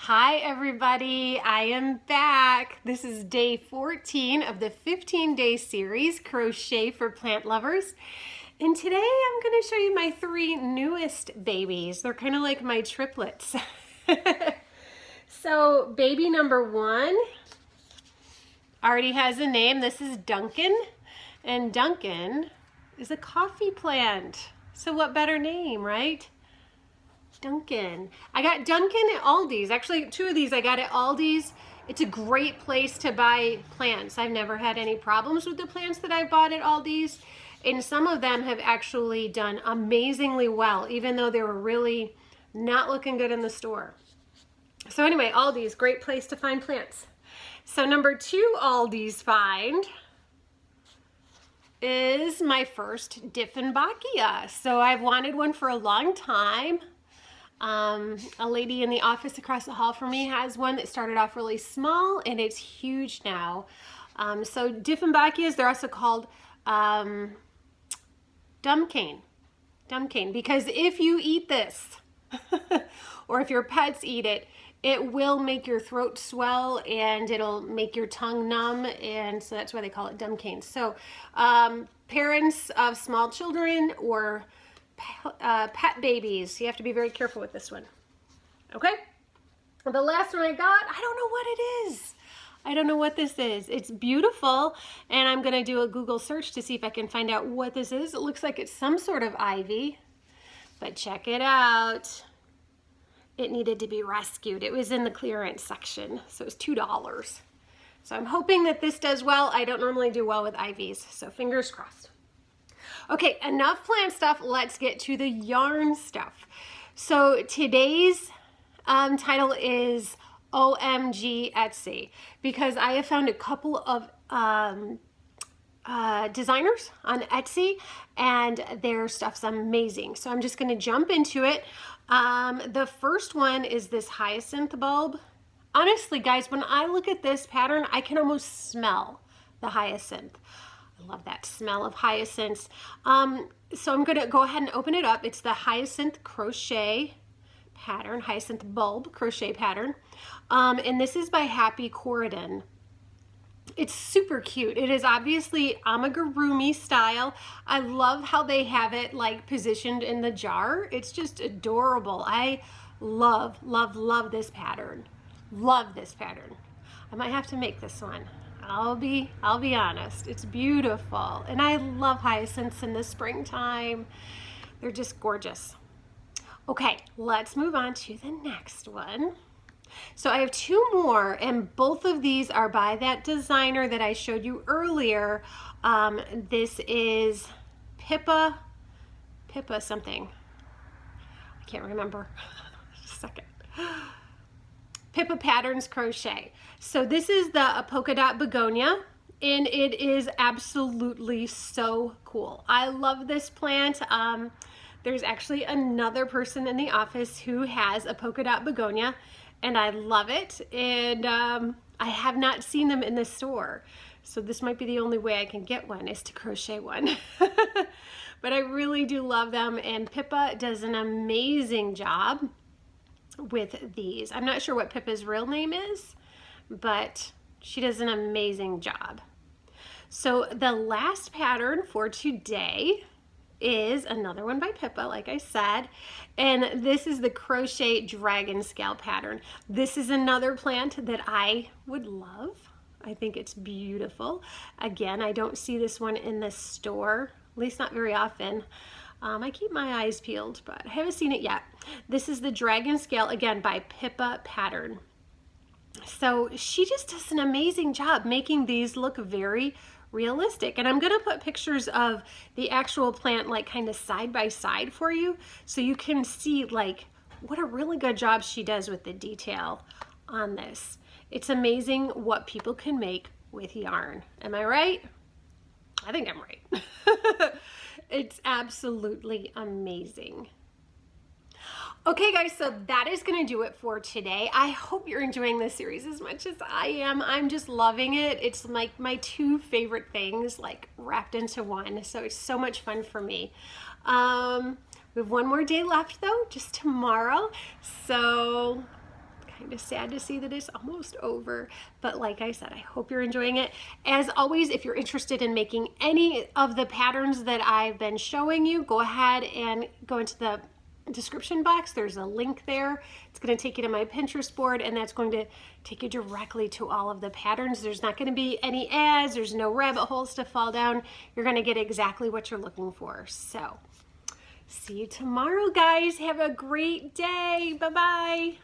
Hi everybody, I am back. This is day 14 of the 15-day series, Crochet for Plant Lovers. And today I'm going to show you my three newest babies. They're kind of like my triplets. So baby number one already has a name. This is Duncan. And Duncan is a coffee plant. So what better name, right? Duncan. I got Duncan at Aldi's. Actually, two of these I got at Aldi's. It's a great place to buy plants. I've never had any problems with the plants that I bought at Aldi's. And some of them have actually done amazingly well, even though they were really not looking good in the store. So anyway, Aldi's, great place to find plants. So number two Aldi's find is my first Dieffenbachia. So I've wanted one for a long time. A lady in the office across the hall from me has one that started off really small and it's huge now. So Dieffenbachias, they're also called dumb cane, because if you eat this or if your pets eat it, it will make your throat swell and it'll make your tongue numb, and so that's why they call it dumb cane. So parents of small children or pet babies, you have to be very careful with this one. Okay, the last one I got, I don't know what it is. I don't know what this is. It's beautiful, and I'm gonna do a Google search to see if I can find out what this is. It looks like it's some sort of ivy, but check it out. It needed to be rescued. It was in the clearance section, so it was $2. So I'm hoping that this does well. I don't normally do well with ivies, so fingers crossed. Okay, enough plant stuff. Let's get to the yarn stuff. So today's title is OMG Etsy, because I have found a couple of designers on Etsy and their stuff's amazing. So I'm just going to jump into it. The first one is this hyacinth bulb. Honestly, guys, when I look at this pattern, I can almost smell the hyacinth. I love that smell of hyacinths. So I'm going to go ahead and open it up. It's the hyacinth crochet pattern, hyacinth bulb crochet pattern. And this is by Happy Corridon. It's super cute. It is obviously amigurumi style. I love how they have it like positioned in the jar. It's just adorable. I love, love, love this pattern. Love this pattern. I might have to make this one. I'll be honest. It's beautiful. And I love hyacinths in the springtime. They're just gorgeous. Okay, let's move on to the next one. So I have two more, and both of these are by that designer that I showed you earlier. This is Pippa something. I can't remember. Just a second. Pippa Patterns Crochet. So this is the polka dot begonia, and it is absolutely so cool. I love this plant. There's actually another person in the office who has a polka dot begonia, and I love it. And I have not seen them in the store, so this might be the only way I can get one, is to crochet one. But I really do love them, and Pippa does an amazing job with these. I'm not sure what Pippa's real name is, but she does an amazing job. So the last pattern for today is another one by Pippa, like I said, and this is the crochet dragon scale pattern. This is another plant that I would love. I think it's beautiful. Again, I don't see this one in the store, at least not very often. I keep my eyes peeled, but I haven't seen it yet. This is the dragon scale, again, by Pippa Pattern. So she just does an amazing job making these look very realistic. And I'm going to put pictures of the actual plant like kind of side by side for you, so you can see like what a really good job she does with the detail on this. It's amazing what people can make with yarn. Am I right? I think I'm right. It's absolutely amazing. Okay guys, so that is going to do it for today. I hope you're enjoying this series as much as I am. I'm just loving it. It's like my two favorite things like wrapped into one, so it's so much fun for me. We have one more day left though, just tomorrow, so kind of sad to see that it's almost over, but like I said, I hope you're enjoying it. As always, if you're interested in making any of the patterns that I've been showing you, go ahead and go into the description box. There's a link there. It's going to take you to my Pinterest board, and that's going to take you directly to all of the patterns. There's not going to be any ads. There's no rabbit holes to fall down. You're going to get exactly what you're looking for. So see you tomorrow, guys. Have a great day. Bye-bye.